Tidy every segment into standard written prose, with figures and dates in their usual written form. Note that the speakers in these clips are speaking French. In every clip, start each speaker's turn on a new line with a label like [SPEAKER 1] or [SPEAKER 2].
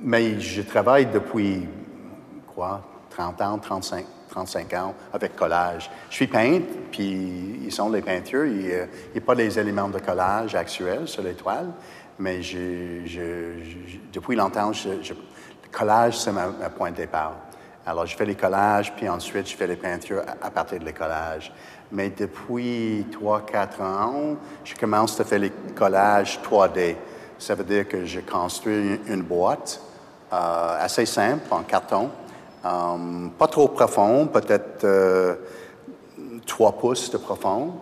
[SPEAKER 1] Mais je travaille depuis, quoi, 30 ans, 35 ans avec collage. Je suis peintre, puis ils sont les peintures. Il n'y a pas les éléments de collage actuels sur les toiles, mais depuis longtemps, le collage, c'est ma point de départ. Alors, je fais les collages, puis ensuite, je fais les peintures à partir des collages. Mais depuis 3-4 ans, je commence à faire les collages 3D. Ça veut dire que je construis une boîte assez simple, en carton, pas trop profond, peut-être 3 pouces de profond.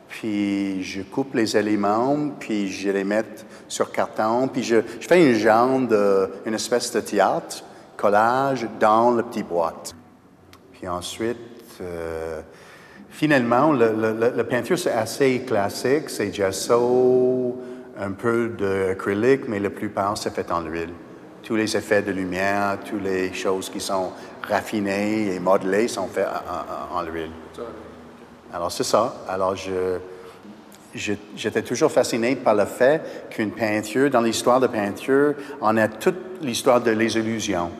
[SPEAKER 1] Puis je coupe les éléments, puis je les mets sur carton, puis je fais une espèce de théâtre, collage dans la petite boîte. Puis ensuite, finalement, la peinture, c'est assez classique, c'est gesso, un peu d'acrylique, mais la plupart, c'est fait en huile. Tous les effets de lumière, toutes les choses qui sont raffinées et modelées sont faits en huile. Alors, c'est ça. Alors, j'étais toujours fasciné par le fait qu'une peinture, dans l'histoire de peinture, on a toute l'histoire de les illusions.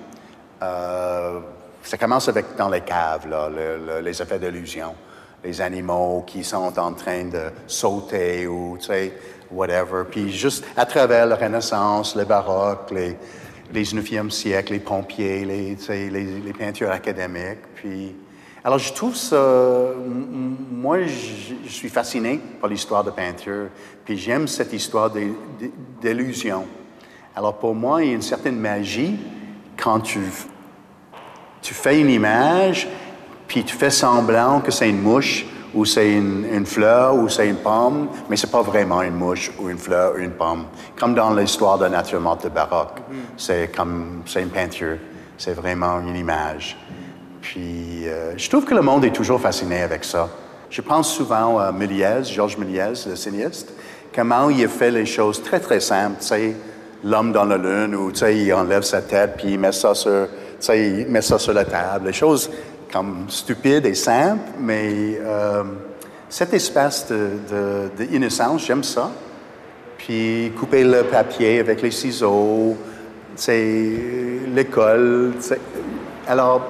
[SPEAKER 1] Ça commence dans les caves, là, les effets d'illusion. Les animaux qui sont en train de sauter ou, tu sais, whatever. Puis juste à travers la Renaissance, le baroque, les 19e siècle, les pompiers, les peintures académiques. Puis, alors, je trouve ça... Moi, je suis fasciné par l'histoire de peinture. Puis j'aime cette histoire d'illusion. Alors, pour moi, il y a une certaine magie quand tu fais une image, puis tu fais semblant que c'est une mouche, ou c'est une fleur, ou c'est une pomme, mais c'est pas vraiment une mouche, ou une fleur, ou une pomme. Comme dans l'histoire de la nature morte de baroque. C'est une peinture. C'est vraiment une image. Puis, je trouve que le monde est toujours fasciné avec ça. Je pense souvent à Méliès, Georges Méliès, le cinéaste, comment il a fait les choses très, très simples. Tu sais, l'homme dans la lune, où, tu sais, il enlève sa tête, puis il met ça sur la table. Les choses comme stupides et simples, mais cette espèce d'innocence, j'aime ça. Puis couper le papier avec les ciseaux, tu sais, l'école. Alors,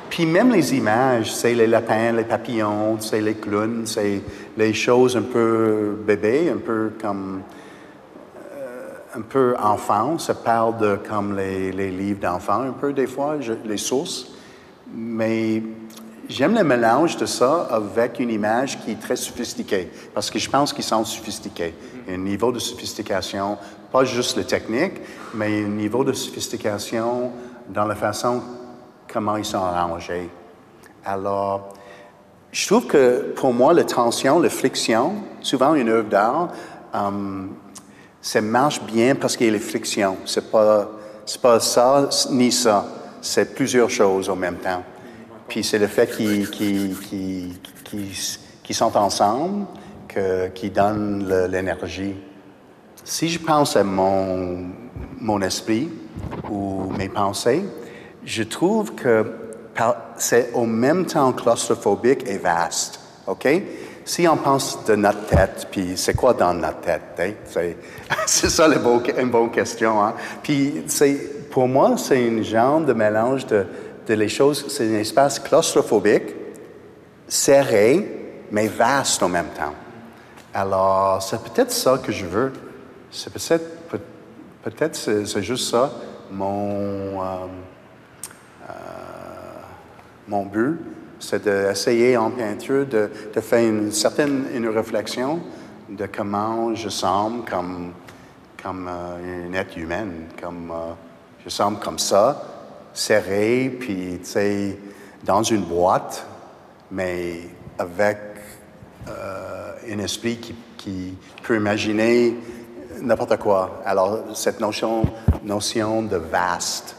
[SPEAKER 1] puis même les images, c'est les lapins, les papillons, c'est les clowns, c'est les choses un peu bébés, un peu comme... un peu enfant, ça parle de comme les livres d'enfants un peu des fois, les sources. Mais j'aime le mélange de ça avec une image qui est très sophistiquée, parce que je pense qu'ils sont sophistiqués. Un niveau de sophistication, pas juste la technique, mais un niveau de sophistication dans la façon comment ils sont arrangés. Alors, je trouve que pour moi, la tension, la friction, souvent une œuvre d'art, ça marche bien parce qu'il y a les frictions. C'est pas ça ni ça. C'est plusieurs choses en même temps. Puis c'est le fait qu'ils sont ensemble qui donne l'énergie. Si je pense à mon esprit ou mes pensées, je trouve que c'est au même temps claustrophobique et vaste. OK? Si on pense de notre tête, puis c'est quoi dans notre tête? Hein? C'est ça une bonne question. Hein? Puis pour moi, c'est un genre de mélange de les choses. C'est un espace claustrophobique, serré, mais vaste en même temps. Alors, c'est peut-être ça que je veux. C'est peut-être c'est juste ça, mon but, c'est d'essayer en peinture de faire une réflexion de comment je semble comme une être humaine, je semble comme ça, serré, puis tu sais, dans une boîte, mais avec un esprit qui peut imaginer n'importe quoi. Alors, cette notion de vaste,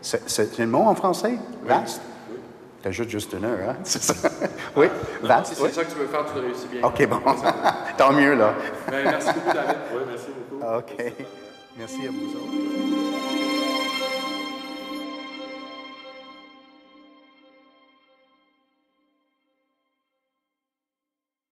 [SPEAKER 1] c'est un mot en français, vaste? T'ajoutes juste une heure, hein? C'est ça? Oui, vaste.
[SPEAKER 2] Si c'est ça que tu veux faire, tu le réussis bien.
[SPEAKER 1] OK, bon. Tant mieux, là.
[SPEAKER 2] Merci beaucoup, David. Oui, merci beaucoup.
[SPEAKER 1] OK. Merci à vous autres.